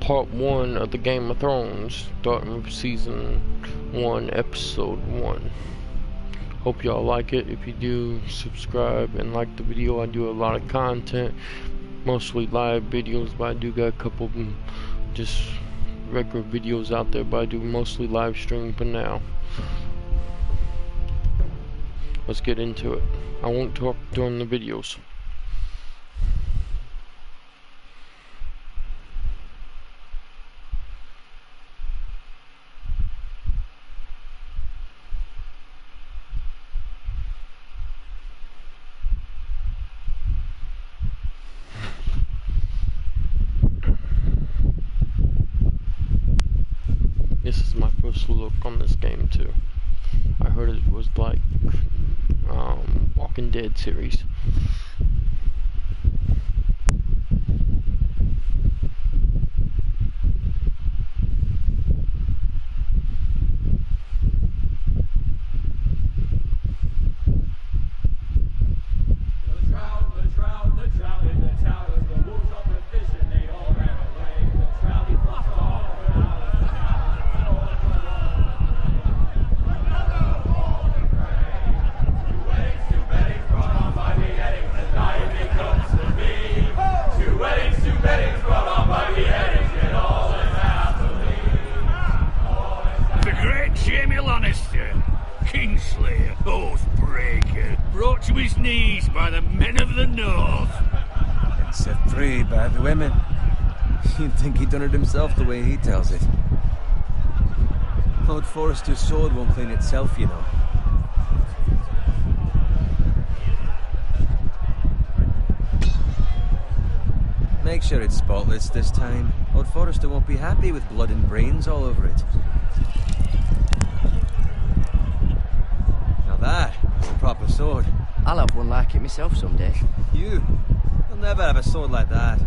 part 1 of the Game of Thrones, starting with season 1, episode 1. Hope y'all like it. If you do, subscribe and like the video. I do a lot of content, mostly live videos, but I do got a couple just regular videos out there, but I do mostly live streaming for now. Let's get into it. I won't talk during the videos. This is my first look on this game too. I heard it was like Walking Dead series. Kingslayer, Oathbreaker, brought to his knees by the men of the North. And set free by the women. You'd think he'd done it himself the way he tells it. Lord Forrester's sword won't clean itself, you know. Make sure it's spotless this time. Lord Forrester won't be happy with blood and brains all over it. That is a proper sword. I'll have one like it myself someday. You'll never have a sword like that.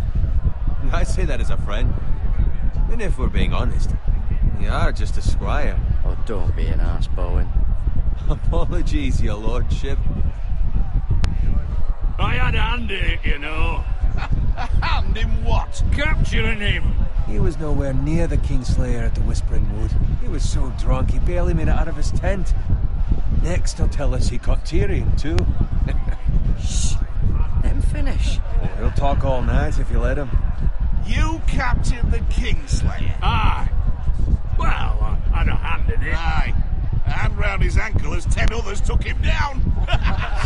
I say that as a friend. And if we're being honest, you are just a squire. Oh, don't be an arse, Bowen. Apologies, your lordship. I had a hand in it, you know. A hand in what? Capturing him. He was nowhere near the Kingslayer at the Whispering Wood. He was so drunk he barely made it out of his tent. Next, he'll tell us he caught Tyrion, too. Shh. Let him finish. He'll talk all night if you let him. You captured the Kingslayer? Aye. Well, I had a hand in it. Aye. A hand round his ankle as 10 others took him down.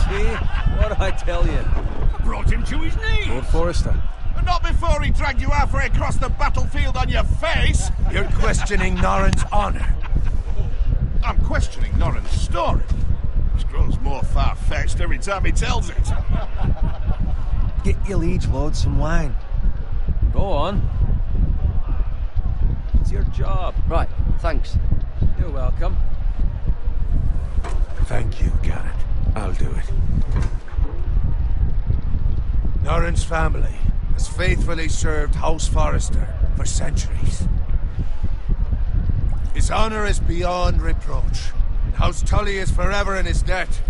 See? What'd I tell you? I brought him to his knees. Lord Forrester. But not before he dragged you halfway across the battlefield on your face. You're questioning Norrin's honor. I'm questioning Norrin's story. It grows more far-fetched every time he tells it. Get your liege lord some wine. Go on. It's your job. Right, thanks. You're welcome. Thank you, Garrett. I'll do it. Norrin's family has faithfully served House Forrester for centuries. His honor is beyond reproach, and House Tully is forever in his debt.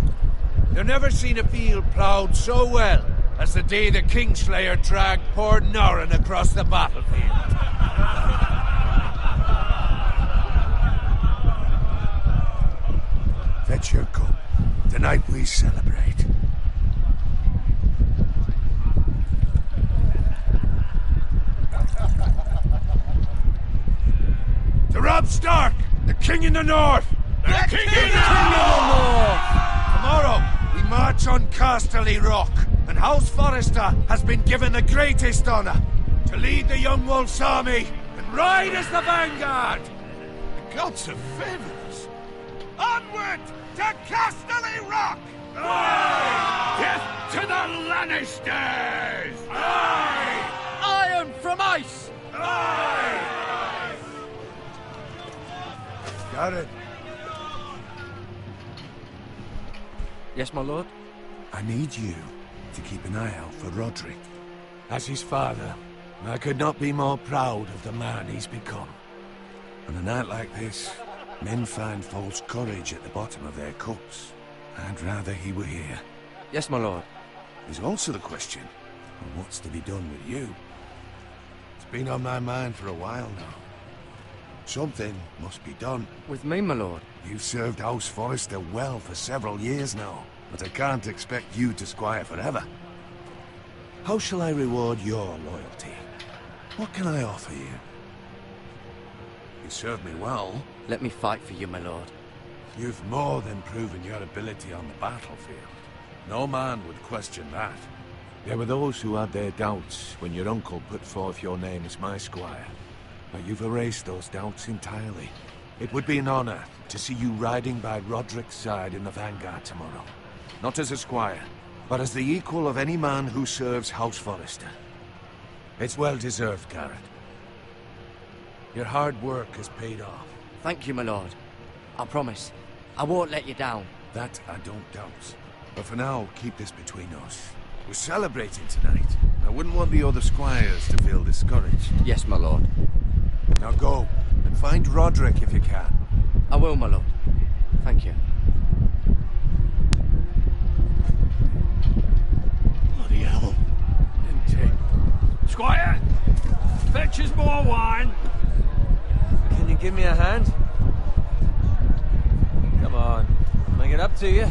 They've never seen a field ploughed so well as the day the Kingslayer dragged poor Norrin across the battlefield. Fetch your cup. Tonight we celebrate. To Robb Stark, the King in the North! The King in the North! Tomorrow, we march on Casterly Rock, and House Forrester has been given the greatest honor to lead the Young Wolf's army and ride as the vanguard! The gods have favored us. Onward to Casterly Rock! Aye! Death to the Lannisters! Aye! Iron from ice! Aye! Got it. Yes, my lord? I need you to keep an eye out for Roderick. As his father, I could not be more proud of the man he's become. On a night like this, men find false courage at the bottom of their cups. I'd rather he were here. Yes, my lord. There's also the question of what's to be done with you. It's been on my mind for a while now. Something must be done. With me, my lord. You've served House Forrester well for several years now, but I can't expect you to squire forever. How shall I reward your loyalty? What can I offer you? You served me well. Let me fight for you, my lord. You've more than proven your ability on the battlefield. No man would question that. There were those who had their doubts when your uncle put forth your name as my squire. But you've erased those doubts entirely. It would be an honor to see you riding by Roderick's side in the vanguard tomorrow. Not as a squire, but as the equal of any man who serves House Forrester. It's well deserved, Garrett. Your hard work has paid off. Thank you, my lord. I promise. I won't let you down. That I don't doubt. But for now, keep this between us. We're celebrating tonight. I wouldn't want the other squires to feel discouraged. Yes, my lord. Now go, and find Roderick if you can. I will, my lord. Thank you. Bloody hell. Empty. Squire! Fetch us more wine! Can you give me a hand? Come on. Make it up to you.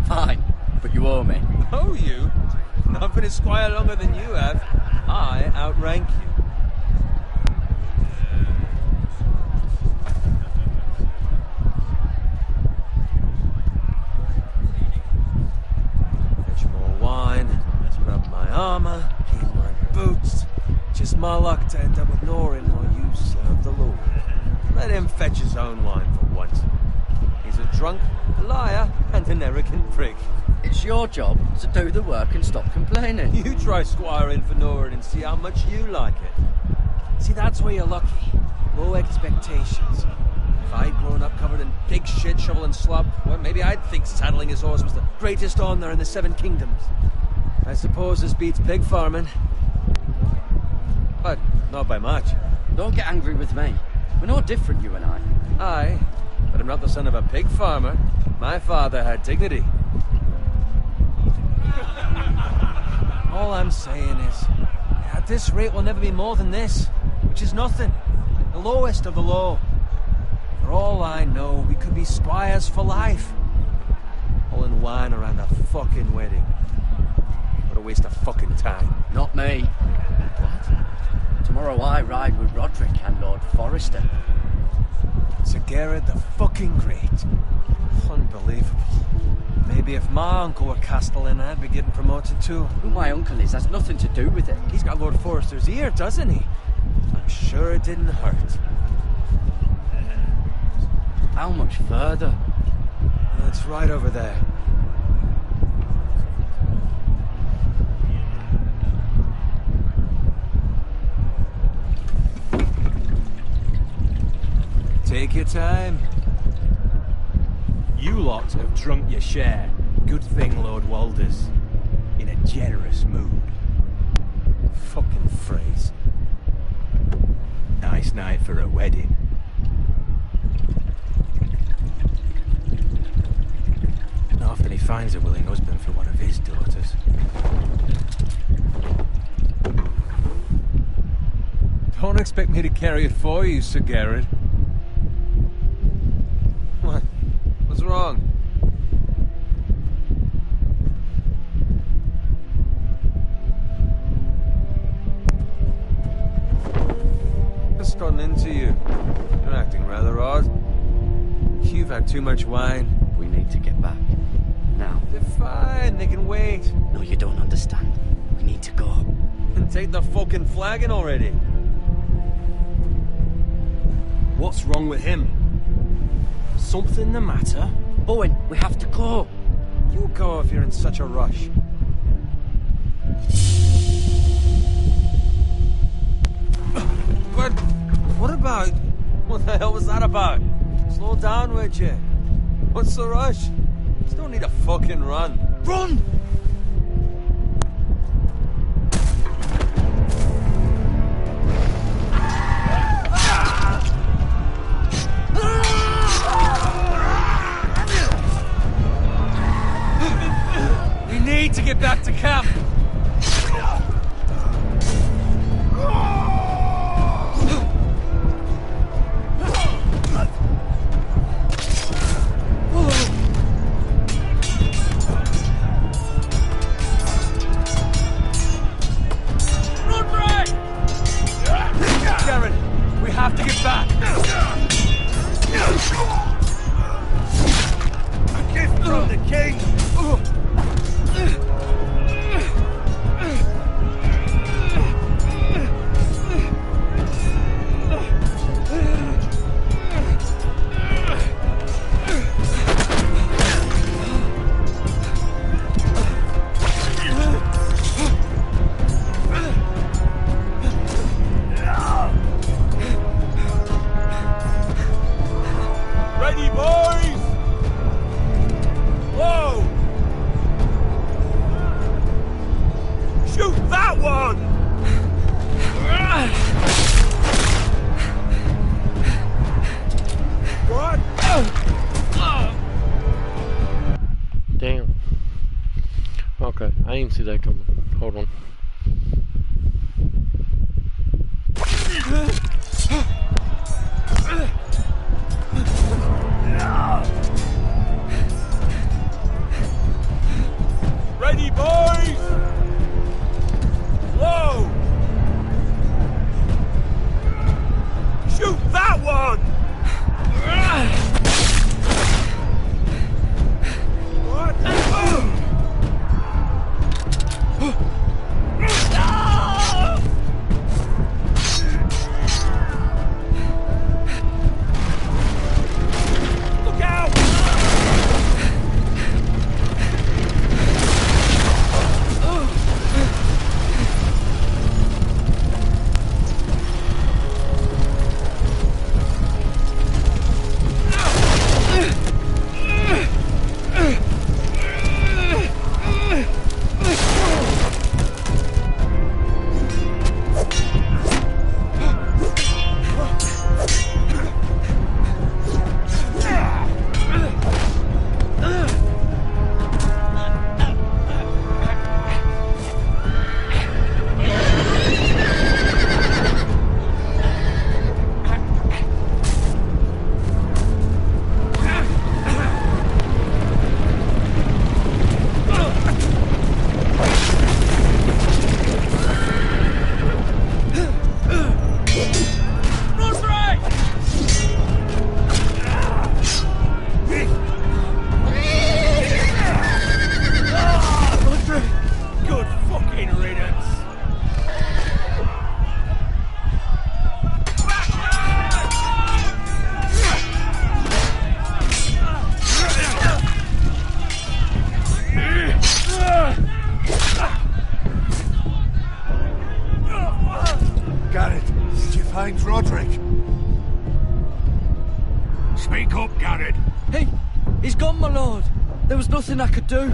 Fine, but you owe me. Oh, you? I've been a squire longer than you have. I outrank you. Fetch more wine, scrub my armor, clean my boots. Just my luck to end up with Norin while you serve the Lord. Let him fetch his own wine for once. He's a drunk, a liar, and an arrogant prick. It's your job to do the work and stop complaining. You try squiring for Norin and see how much you like it. See, that's where you're lucky. Low expectations. If I'd grown up covered in pig shit, shovel and slop, well, maybe I'd think saddling his horse was the greatest honor in the Seven Kingdoms. I suppose this beats pig farming. But not by much. Don't get angry with me. We're no different, you and I. Aye, but I'm not the son of a pig farmer. My father had dignity. All I'm saying is, at this rate we'll never be more than this, which is nothing. The lowest of the low. For all I know, we could be squires for life. All in wine around a fucking wedding. What a waste of fucking time. Not me. What? Tomorrow I ride with Roderick and Lord Forrester. Sir Garrett the fucking Great. Unbelievable. Maybe if my uncle were Castellan, I'd be getting promoted too. Who my uncle is has nothing to do with it. He's got Lord Forrester's ear, doesn't he? I'm sure it didn't hurt. How much further? It's right over there. Take your time. You lot have drunk your share. Good thing Lord Walder's in a generous mood. Fucking phrase. Nice night for a wedding. Not often he finds a willing husband for one of his daughters. Don't expect me to carry it for you, Sir Garrett. What? What's wrong? Just gotten into you. You're acting rather odd. You've had too much wine. We need to get back. Now. They're fine, they can wait. No, you don't understand. We need to go. And take the fucking flagon already. What's wrong with him? Something the matter? Owen, we have to go. You go if you're in such a rush. But what about... What the hell was that about? Slow down, would you? What's the rush? Just don't need a fucking run. Run! We need to get back to camp. didn't see that coming. Hold on. Ready, boys! Whoa! Shoot that one! What? Look out! Find Roderick. Speak up, Garrett. Hey, he's gone, my lord. There was nothing I could do.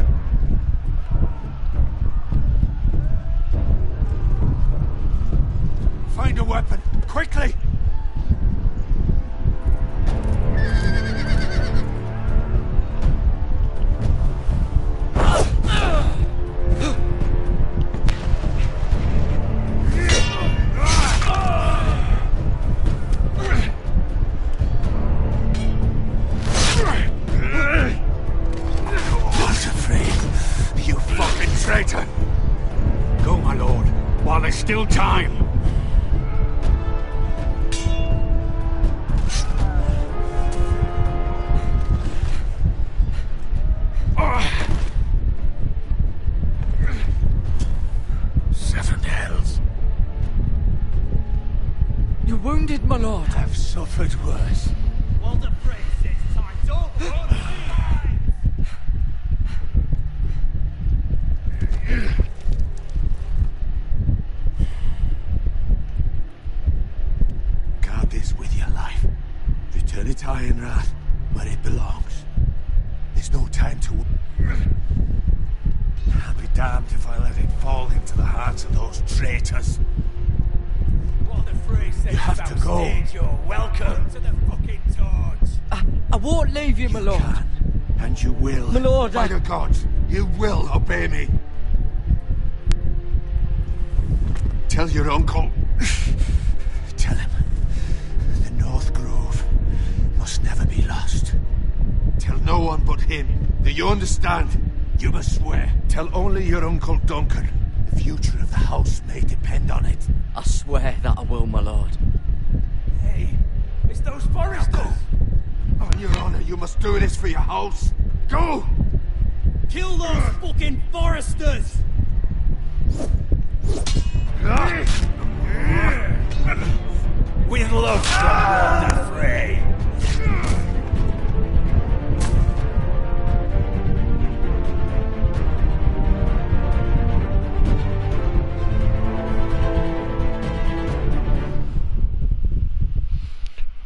Find a weapon, quickly! Go, my lord, while there's still time. Seven hells. You're wounded, my lord. I've suffered worse. Well, the prince says time's over. Guard this with your life. Return it to Ironrath, where it belongs. There's no time to... I'll be damned if I let it fall into the hands of those traitors. What the phrase says You have about to go. stage, you're welcome to the fucking torch. I won't leave you, my lord. Can, and you will. My lord, By the gods, you will obey me. Tell your uncle. Tell him the North Grove must never be lost. Tell no one but him. Do you understand? You must swear. Tell only your Uncle Duncan. The future of the house may depend on it. I swear that I will, my lord. Hey, it's those foresters. On your honor, you must do this for your house. Go! Kill those fucking foresters! With love from the fray.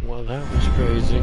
Well, that was crazy.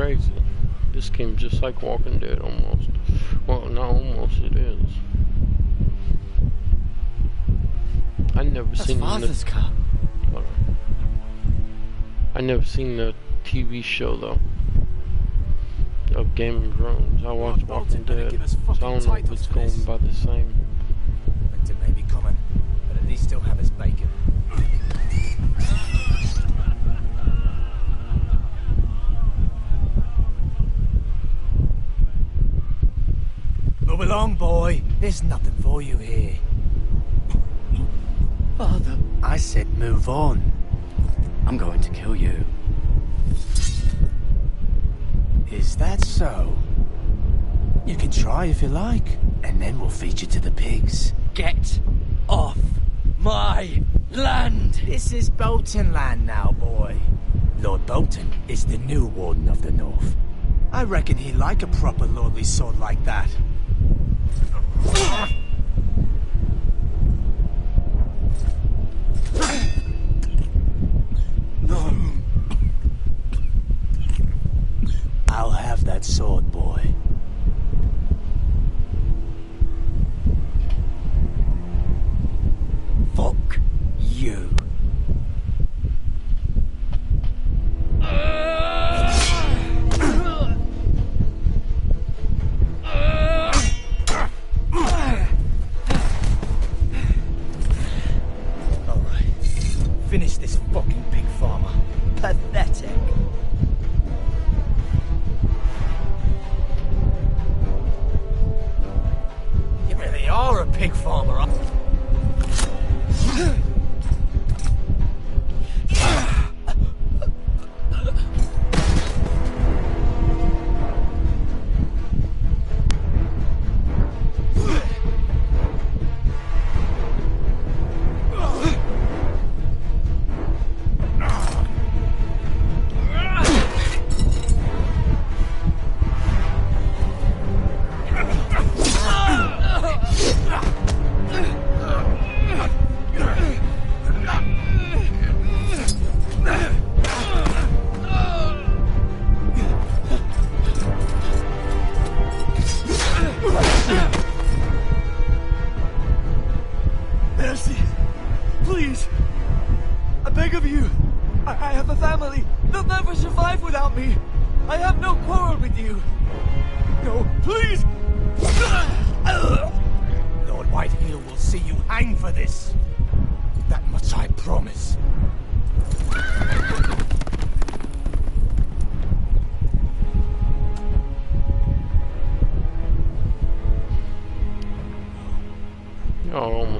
crazy. This game just like Walking Dead almost. Well, not almost, it is. I never seen Father's car. Hold on. I never seen the TV show though of Game of Thrones. I watched Walking Dead, so I don't know if it's going by the same. Winter may be coming, but at least still have his bacon. Move along, boy. There's nothing for you here. Father, I said move on. I'm going to kill you. Is that so? You can try if you like, and then we'll feed you to the pigs. Get off my land! This is Bolton land now, boy. Lord Bolton is the new Warden of the North. I reckon he'd like a proper lordly sword like that. I'll have that sword, boy. Fuck you. Finish this fucking pig farmer. Pathetic. You really are a pig farmer, huh?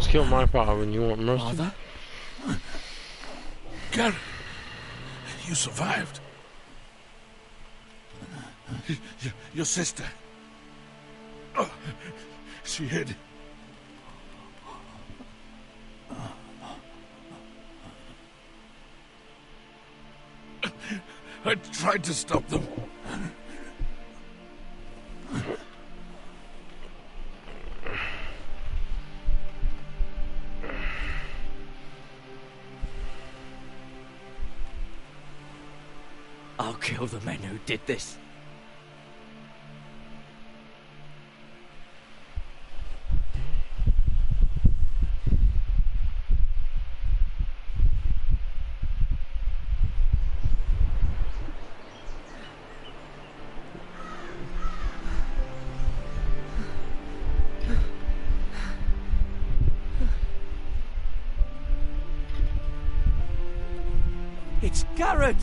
Kill my father and you want mercy? Father? Garrett, you survived. Your sister. Oh, she hid. I tried to stop them. I'll kill the men who did this. It's Garrett!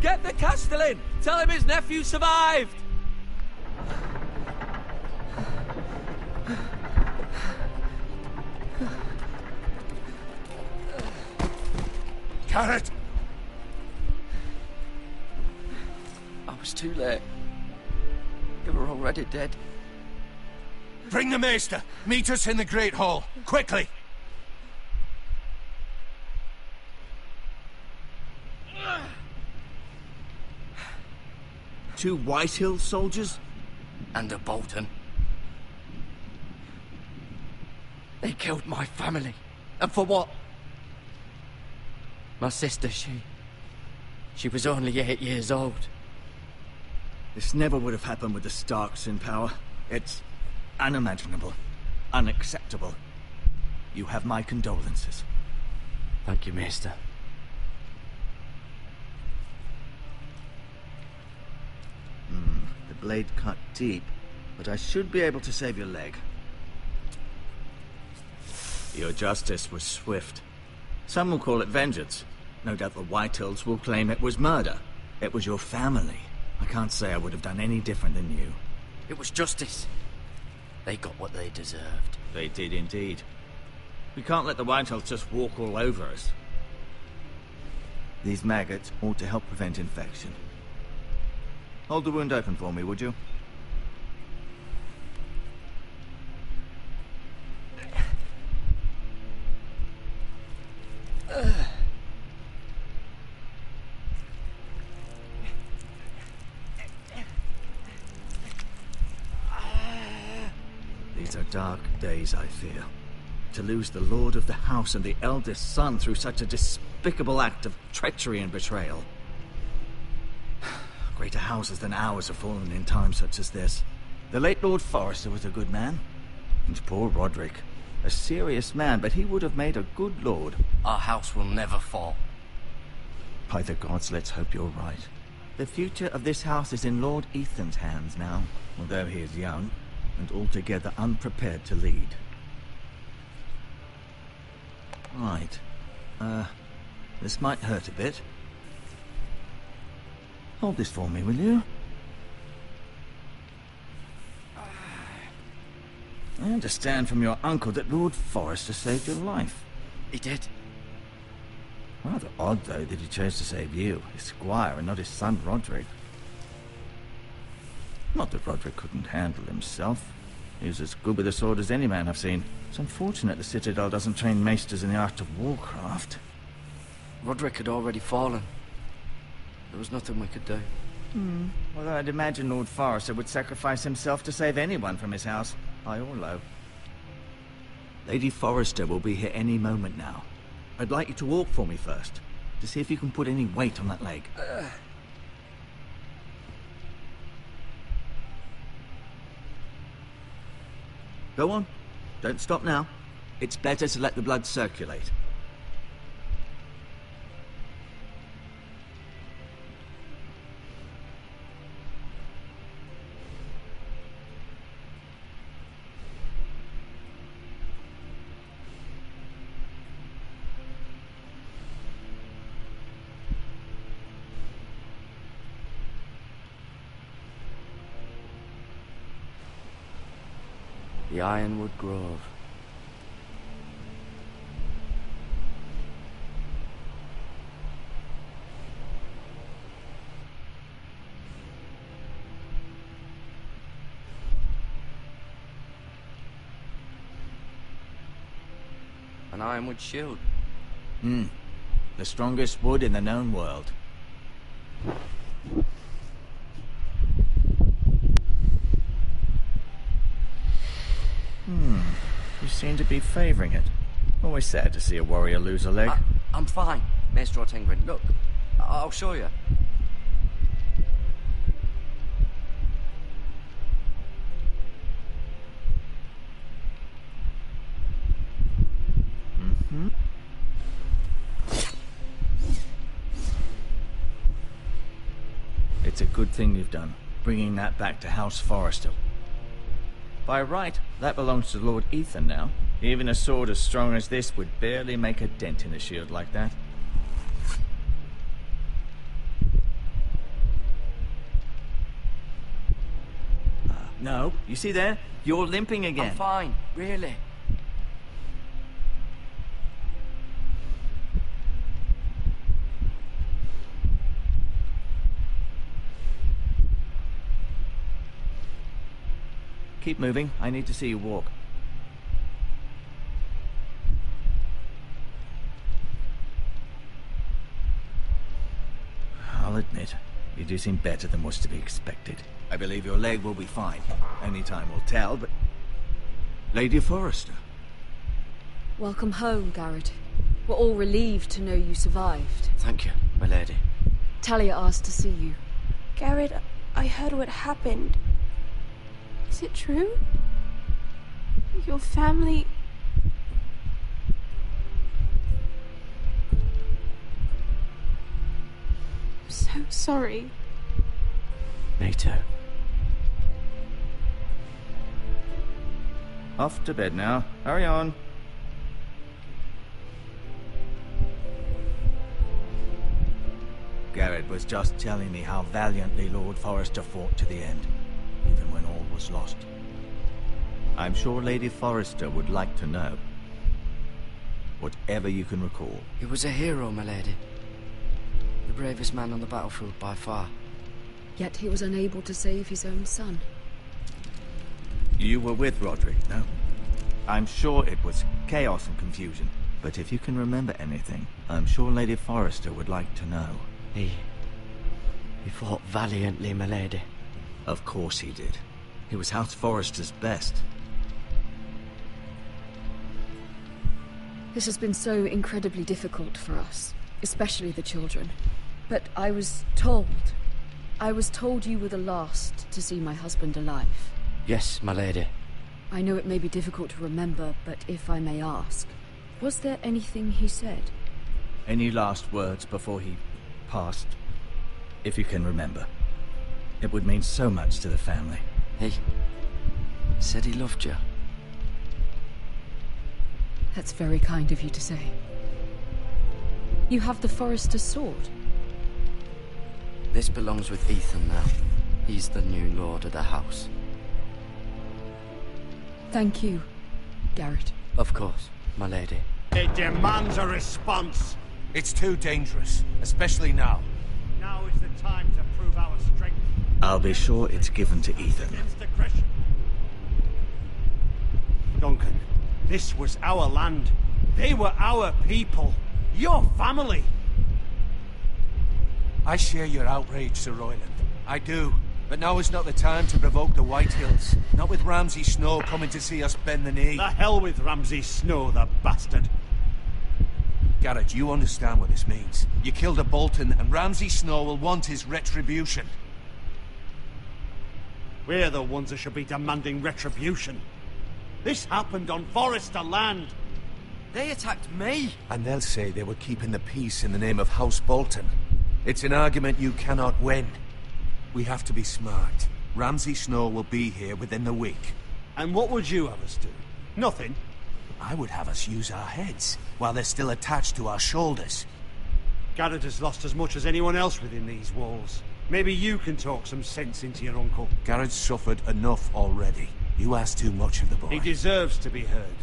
Get the Castellan! Tell him his nephew survived! Garrett! I was too late. You were already dead. Bring the maester! Meet us in the Great Hall, quickly! Two Whitehill soldiers? And a Bolton. They killed my family. And for what? My sister, she was only 8 years old. This never would have happened with the Starks in power. It's unimaginable. Unacceptable. You have my condolences. Thank you, Maester. The blade cut deep, but I should be able to save your leg. Your justice was swift. Some will call it vengeance. No doubt the Whitehills will claim it was murder. It was your family. I can't say I would have done any different than you. It was justice. They got what they deserved. They did indeed. We can't let the Whitehills just walk all over us. These maggots ought to help prevent infection. Hold the wound open for me, would you? These are dark days, I fear. To lose the lord of the house and the eldest son through such a despicable act of treachery and betrayal. Greater houses than ours have fallen in times such as this. The late Lord Forrester was a good man. And poor Roderick. A serious man, but he would have made a good lord. Our house will never fall. By the gods, let's hope you're right. The future of this house is in Lord Ethan's hands now, although he is young and altogether unprepared to lead. Right. This might hurt a bit. Hold this for me, will you? I understand from your uncle that Lord Forrester saved your life. He did. Rather odd, though, that he chose to save you, his squire, and not his son Roderick. Not that Roderick couldn't handle himself. He was as good with a sword as any man I've seen. It's unfortunate the Citadel doesn't train maesters in the art of warcraft. Roderick had already fallen. There was nothing we could do. Although I'd imagine Lord Forrester would sacrifice himself to save anyone from his house, high or low. Lady Forrester will be here any moment now. I'd like you to walk for me first, to see if you can put any weight on that leg. Go on. Don't stop now. It's better to let the blood circulate. The Ironwood Grove. An ironwood shield. The strongest wood in the known world. You seem to be favoring it. Always sad to see a warrior lose a leg. I'm fine, Maester Ortengren. Look, I'll show you. It's a good thing you've done, bringing that back to House Forrester. By right, that belongs to Lord Ethan now. Even a sword as strong as this would barely make a dent in a shield like that. No, you see there? You're limping again. I'm fine, really. Keep moving. I need to see you walk. I'll admit, you do seem better than was to be expected. I believe your leg will be fine. Only time will tell, but... Lady Forrester. Welcome home, Garrett. We're all relieved to know you survived. Thank you, my lady. Talia asked to see you. Garrett, I heard what happened. Is it true? Your family... I'm so sorry. Me too. Off to bed now. Hurry on. Garrett was just telling me how valiantly Lord Forrester fought to the end, even when all was lost. I'm sure Lady Forrester would like to know. Whatever you can recall. He was a hero, my lady. The bravest man on the battlefield by far. Yet he was unable to save his own son. You were with Roderick, no? I'm sure it was chaos and confusion, but if you can remember anything, I'm sure Lady Forrester would like to know. He fought valiantly, my lady. Of course he did. He was House Forrester's best. This has been so incredibly difficult for us, especially the children. But I was told you were the last to see my husband alive. Yes, my lady. I know it may be difficult to remember, but if I may ask, was there anything he said? Any last words before he passed? If you can remember. It would mean so much to the family. He said he loved you. That's very kind of you to say. You have the Forrester's sword. This belongs with Ethan now. He's the new lord of the house. Thank you, Garrett. Of course, my lady. It demands a response. It's too dangerous, especially now. Now is the time to prove our strength. I'll be sure it's given to Ethan. Against aggression. Duncan, this was our land. They were our people. Your family. I share your outrage, Sir Royland. I do. But now is not the time to provoke the Whitehills. Not with Ramsay Snow coming to see us bend the knee. The hell with Ramsay Snow, the bastard. Garrett, you understand what this means. You killed a Bolton, and Ramsay Snow will want his retribution. We're the ones that should be demanding retribution. This happened on Forrester land. They attacked me. And they'll say they were keeping the peace in the name of House Bolton. It's an argument you cannot win. We have to be smart. Ramsay Snow will be here within the week. And what would you have us do? Nothing? I would have us use our heads, while they're still attached to our shoulders. Garrett has lost as much as anyone else within these walls. Maybe you can talk some sense into your uncle. Garrett's suffered enough already. You ask too much of the boy. He deserves to be heard.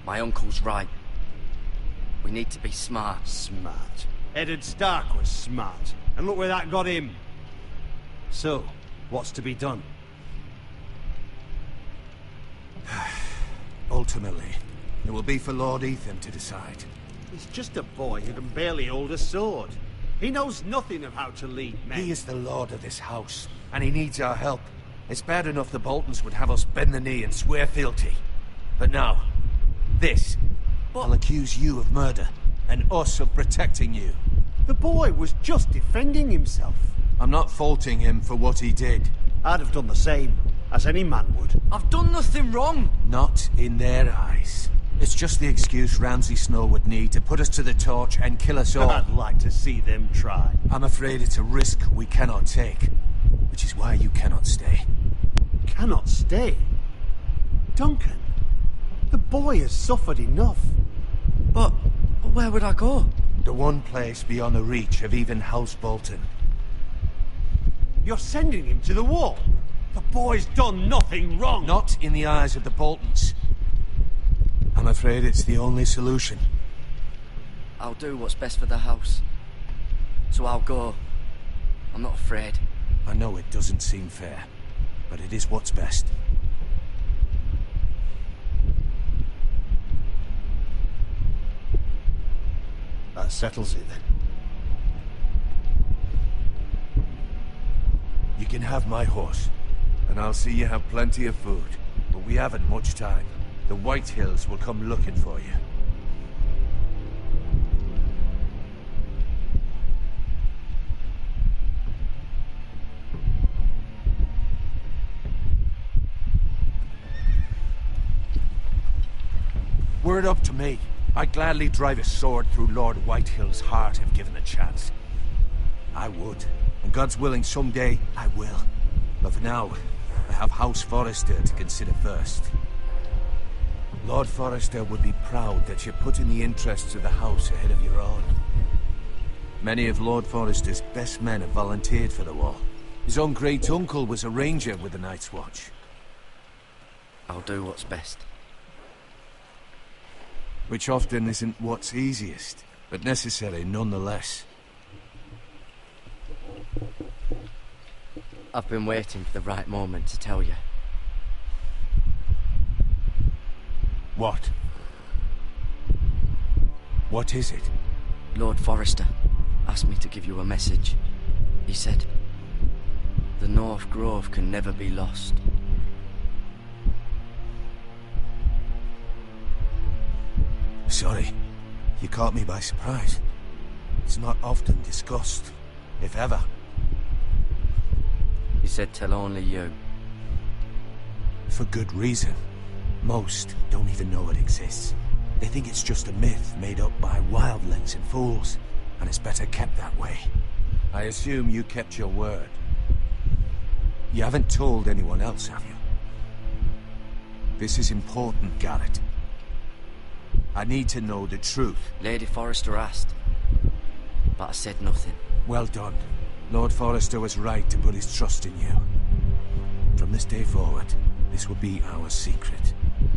My uncle's right. We need to be smart. Smart. Eddard Stark was smart. And look where that got him. So, what's to be done? Ultimately, it will be for Lord Ethan to decide. He's just a boy who can barely hold a sword. He knows nothing of how to lead men. He is the lord of this house, and he needs our help. It's bad enough the Boltons would have us bend the knee and swear fealty. But now, this. I'll accuse you of murder, and us of protecting you. The boy was just defending himself. I'm not faulting him for what he did. I'd have done the same, as any man would. I've done nothing wrong. Not in their eyes. It's just the excuse Ramsay Snow would need to put us to the torch and kill us all. I'd like to see them try. I'm afraid it's a risk we cannot take, which is why you cannot stay. Cannot stay? Duncan, the boy has suffered enough. But where would I go? The one place beyond the reach of even House Bolton. You're sending him to the wall. The boy's done nothing wrong. Not in the eyes of the Boltons. I'm afraid it's the only solution. I'll do what's best for the house. So I'll go. I'm not afraid. I know it doesn't seem fair, but it is what's best. That settles it then. You can have my horse, and I'll see you have plenty of food. But we haven't much time. The Whitehills will come looking for you. Were it up to me, I'd gladly drive a sword through Lord Whitehill's heart if given a chance. I would, and God's willing someday I will. But for now, I have House Forrester to consider first. Lord Forrester would be proud that you're putting the interests of the house ahead of your own. Many of Lord Forrester's best men have volunteered for the war. His own great-uncle was a ranger with the Night's Watch. I'll do what's best. Which often isn't what's easiest, but necessary nonetheless. I've been waiting for the right moment to tell you. What? What is it? Lord Forrester asked me to give you a message. He said, the North Grove can never be lost. Sorry, you caught me by surprise. It's not often discussed, if ever. He said tell only you. For good reason. Most don't even know it exists. They think it's just a myth made up by wildlings and fools, and it's better kept that way. I assume you kept your word. You haven't told anyone else, have you? This is important, Garrett. I need to know the truth. Lady Forrester asked, but I said nothing. Well done. Lord Forrester was right to put his trust in you. From this day forward, this will be our secret.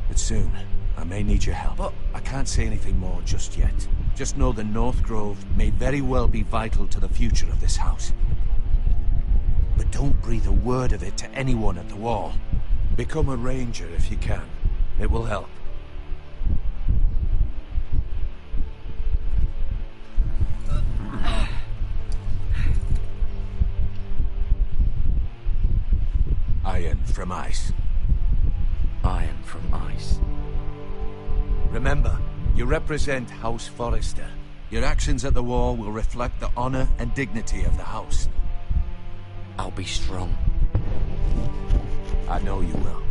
But soon, I may need your help. But I can't say anything more just yet. Just know the North Grove may very well be vital to the future of this house. But don't breathe a word of it to anyone at the wall. Become a ranger if you can. It will help. Iron from ice. Iron from ice. Remember, you represent House Forrester. Your actions at the wall will reflect the honor and dignity of the house. I'll be strong. I know you will.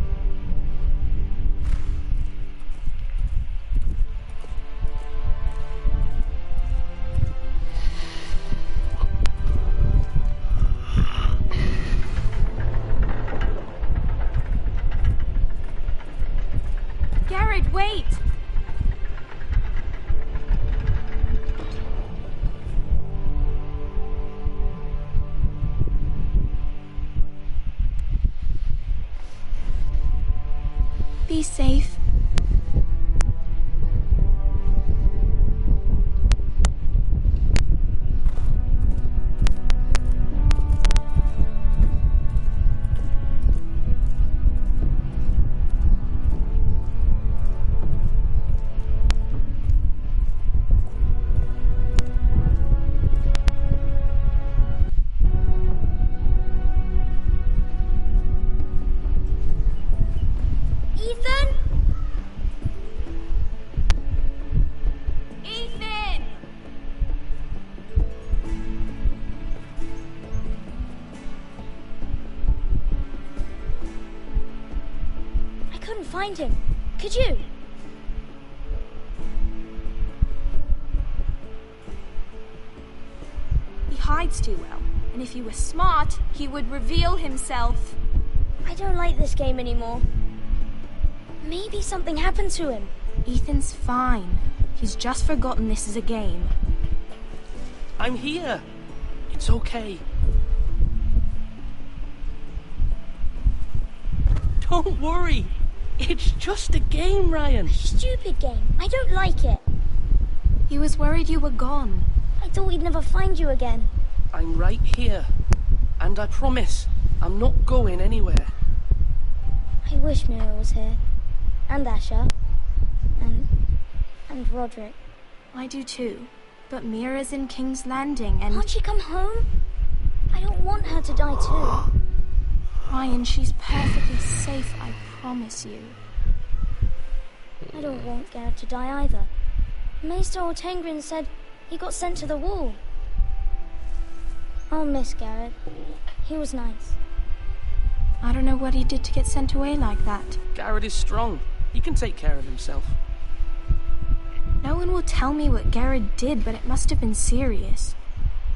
Garrett, wait! Be safe. Find him. Could you? He hides too well, and if he were smart, he would reveal himself. I don't like this game anymore. Maybe something happened to him. Ethan's fine. He's just forgotten this is a game. I'm here. It's okay. Don't worry. It's just a game, Ryan. A stupid game. I don't like it. He was worried you were gone. I thought we'd never find you again. I'm right here. And I promise, I'm not going anywhere. I wish Mira was here. And Asher. And Roderick. I do too. But Mira's in King's Landing and... Can't she come home? I don't want her to die too. Ryan, she's perfectly safe, I promise you. I don't want Garrett to die either. Maester Ortengrin said he got sent to the wall. I'll miss Garrett. He was nice. I don't know what he did to get sent away like that. Garrett is strong. He can take care of himself. one will tell me what Garrett did, but it must have been serious.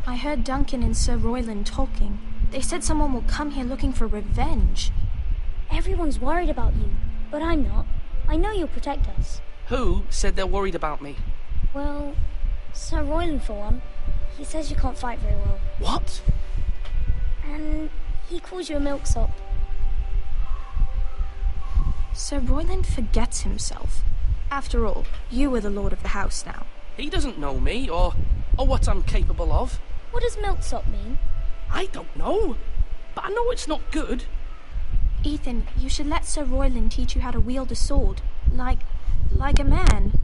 I heard Duncan and Sir Royland talking. They said someone will come here looking for revenge. Everyone's worried about you, but I'm not. I know you'll protect us. Who said they're worried about me? Well, Sir Royland for one. He says you can't fight very well. What? And he calls you a milksop. Sir Royland forgets himself. After all, you are the lord of the house now. He doesn't know me, or what I'm capable of. What does milksop mean? I don't know, but I know it's not good. Ethan, you should let Sir Royland teach you how to wield a sword, like a man.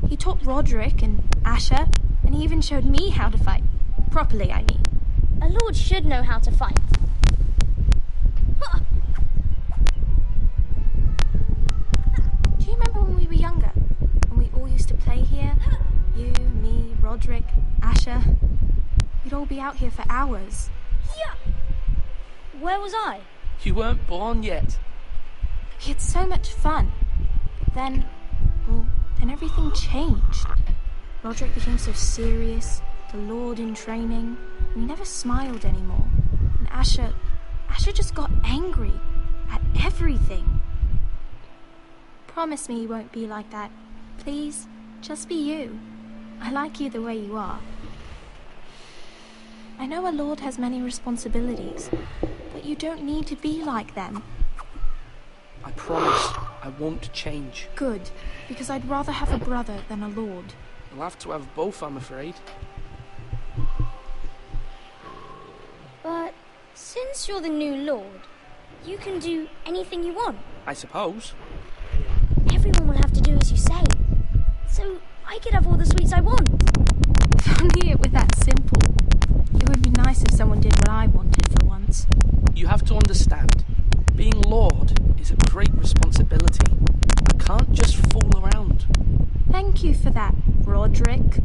He taught Roderick and Asher, and he even showed me how to fight. Properly, I mean. A lord should know how to fight. Do you remember when we were younger? When we all used to play here? You, me, Roderick, Asher. We'd all be out here for hours. Yeah. Where was I? You weren't born yet. We had so much fun. But then everything changed. Roderick became so serious, the lord in training, and he never smiled anymore. And Asher just got angry at everything. Promise me you won't be like that. Please, just be you. I like you the way you are. I know a lord has many responsibilities, but you don't need to be like them. I promise I won't change. Good, because I'd rather have a brother than a lord. You'll have to have both, I'm afraid. But since you're the new lord, you can do anything you want. I suppose. Everyone will have to do as you say. So I could have all the sweets I want. If only it were that simple. It would be nice if someone did what I wanted for once. You have to understand, being lord is a great responsibility. I can't just fool around. Thank you for that, Roderick.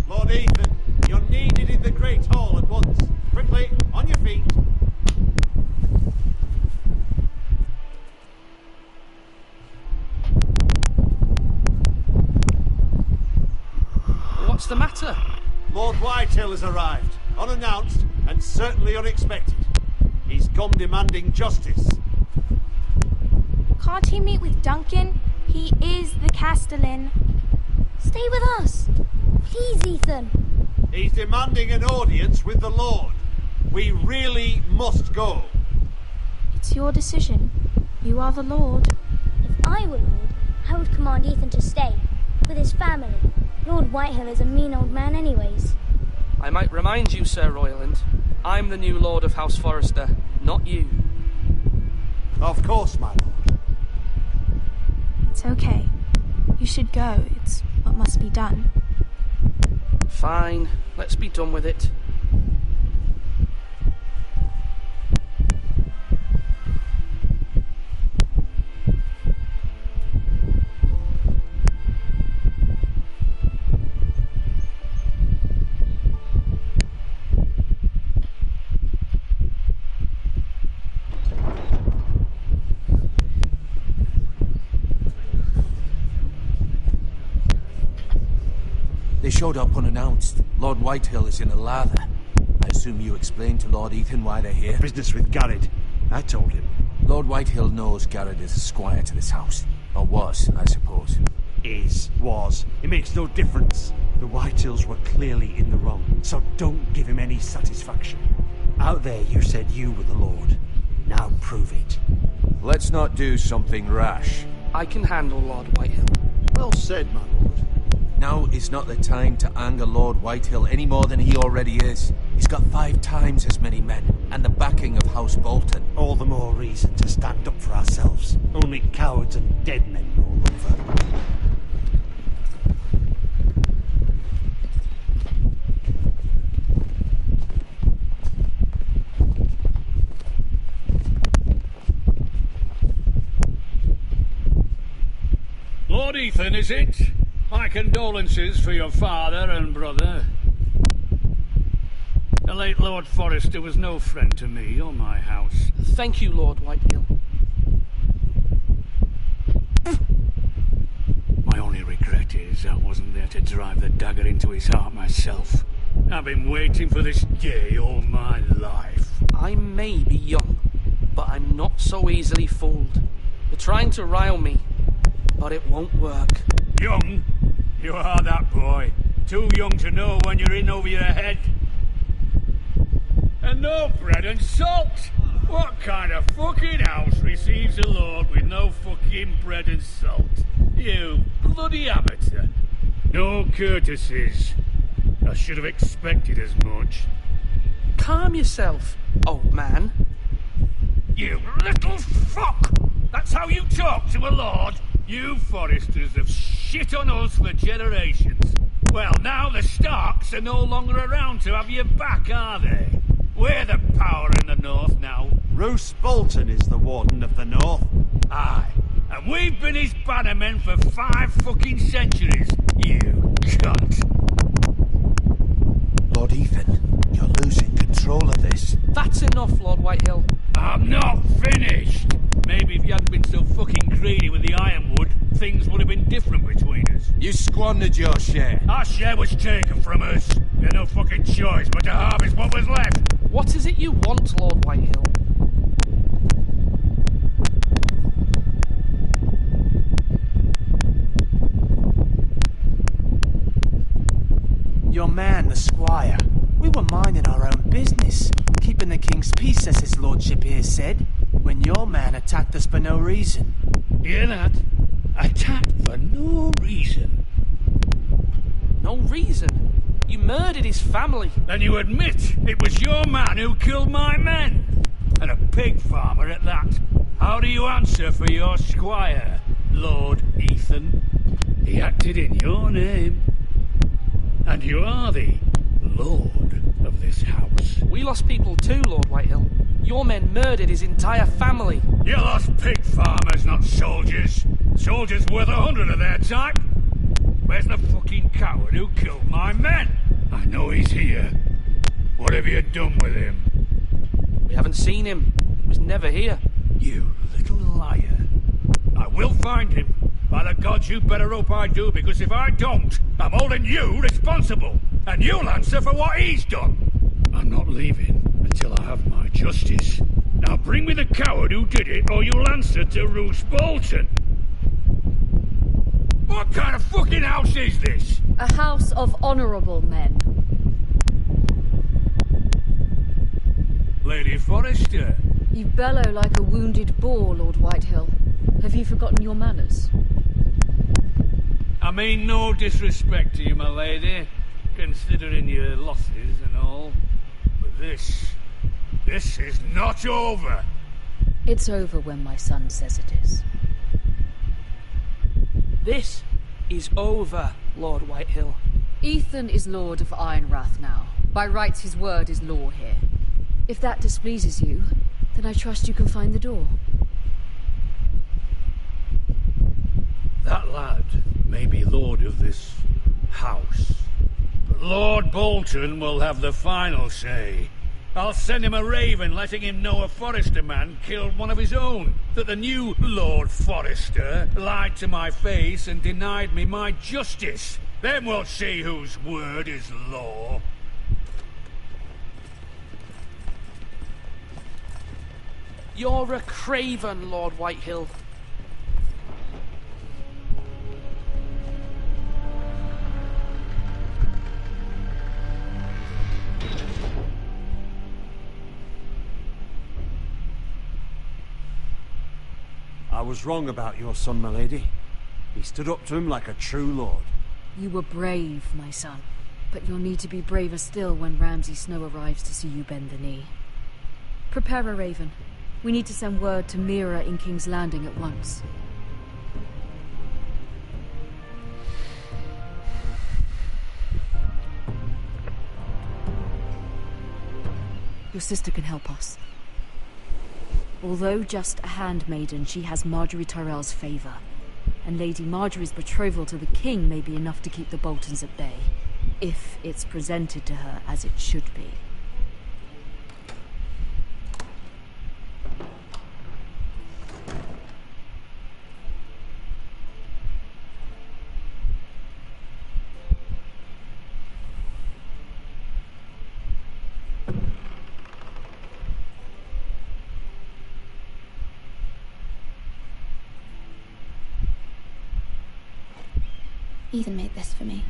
Lord Ethan, you're needed in the Great Hall at once. Quickly, on your feet. What's the matter? Lord Whitehill has arrived, unannounced and certainly unexpected. He's come demanding justice. Can't he meet with Duncan? He is the Castellan. Stay with us. Please, Ethan. He's demanding an audience with the Lord. We really must go. It's your decision. You are the Lord. If I were Lord, I would command Ethan to stay, with his family. Lord Whitehill is a mean old man anyways. I might remind you, Sir Royland, I'm the new Lord of House Forrester, not you. Of course, my lord. It's okay. You should go. It's what must be done. Fine, let's be done with it. They showed up unannounced. Lord Whitehill is in a lather. I assume you explained to Lord Ethan why they're here? Business with Garrett. I told him. Lord Whitehill knows Garrett is a squire to this house. Or was, I suppose. Was. It makes no difference. The Whitehills were clearly in the wrong, so don't give him any satisfaction. Out there you said you were the Lord. Now prove it. Let's not do something rash. I can handle Lord Whitehill. Well said, my lord. Now is not the time to anger Lord Whitehill any more than he already is. He's got 5 times as many men, and the backing of House Bolton. All the more reason to stand up for ourselves. Only cowards and dead men roll over. Lord Ethan, is it? My condolences for your father and brother. The late Lord Forrester was no friend to me or my house. Thank you, Lord Whitehill. wishes I wasn't there to drive the dagger into his heart myself. I've been waiting for this day all my life. I may be young, but I'm not so easily fooled. You're trying to rile me, but it won't work. Young? You are that boy. Too young to know when you're in over your head. And no bread and salt! What kind of fucking house receives a lord with no fucking bread and salt? You bloody amateur. No courtesies. I should have expected as much. Calm yourself, old man. You little fuck! That's how you talk to a lord? You Forresters have shit on us for generations. Well, now the Starks are no longer around to have your back, are they? We're the power in the north now. Roose Bolton is the Warden of the North. Aye, and we've been his bannermen for 5 fucking centuries, you cunt. Lord Ethan, you're losing control of this. That's enough, Lord Whitehill. I'm not finished. Maybe if you hadn't been so fucking greedy with the ironwood, things would have been different between us. You squandered your share. Our share was taken from us. We had no fucking choice but to harvest what was left. What is it you want, Lord Whitehill? Your man, the squire. We were minding our own business, keeping the king's peace, as his lordship here said, when your man attacked us for no reason. Hear that? Attacked for no reason. No reason? You murdered his family. Then you admit it was your man who killed my men. And a pig farmer at that. How do you answer for your squire, Lord Ethan? He acted in your name. And you are the lord of this house. We lost people too, Lord Whitehill. Your men murdered his entire family. You lost pig farmers, not soldiers. Soldiers worth 100 of their type. Where's the fucking coward who killed my men? I know he's here. What have you done with him? We haven't seen him. He was never here. You little liar. I will find him. By the gods, you better hope I do, because if I don't, I'm holding you responsible. And you'll answer for what he's done. I'm not leaving until I have my justice. Now bring me the coward who did it, or you'll answer to Roose Bolton. What kind of fucking house is this? A house of honourable men. Lady Forrester. You bellow like a wounded boar, Lord Whitehill. Have you forgotten your manners? I mean no disrespect to you, my lady, considering your losses and all. But this is not over. It's over when my son says it is. This is over, Lord Whitehill. Ethan is Lord of Ironrath now. By rights, his word is law here. If that displeases you, then I trust you can find the door. That lad may be lord of this house, but Lord Bolton will have the final say. I'll send him a raven letting him know a Forrester man killed one of his own, that the new Lord Forrester lied to my face and denied me my justice. Then we'll see whose word is law. You're a craven, Lord Whitehill. I was wrong about your son, my lady. He stood up to him like a true lord. You were brave, my son. But you'll need to be braver still when Ramsay Snow arrives to see you bend the knee. Prepare a raven. We need to send word to Mira in King's Landing at once. Your sister can help us. Although just a handmaiden, she has Marjorie Tyrell's favour. And Lady Marjorie's betrothal to the king may be enough to keep the Boltons at bay, if it's presented to her as it should be. Ethan made this for me.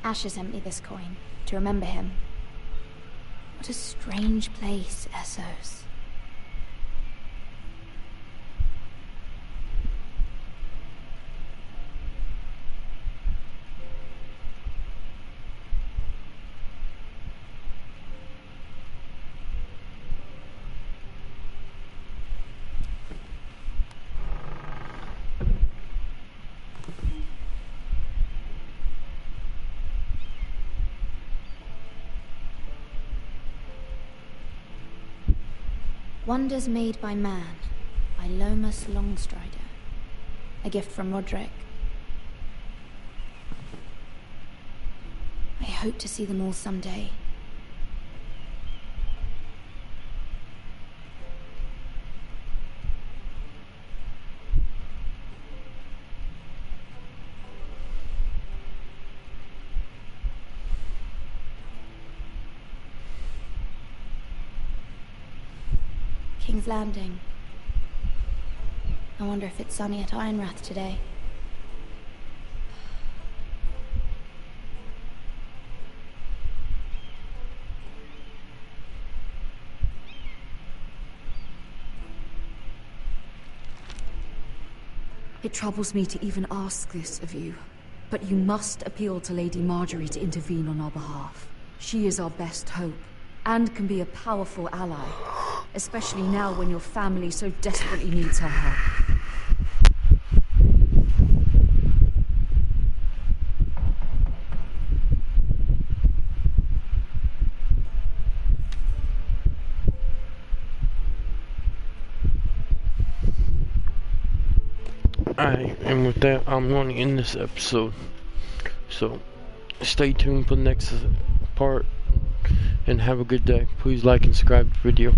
Asher sent me this coin to remember him. What a strange place, Essos. Wonders Made by Man, by Lomas Longstrider. A gift from Roderick. I hope to see them all someday. King's Landing. I wonder if it's sunny at Ironrath today. It troubles me to even ask this of you, but you must appeal to Lady Marjorie to intervene on our behalf. She is our best hope, and can be a powerful ally. Especially now when your family so desperately needs her help. Alright, and with that, I'm going to end this episode. So, stay tuned for the next part, and have a good day. Please like and subscribe to the video.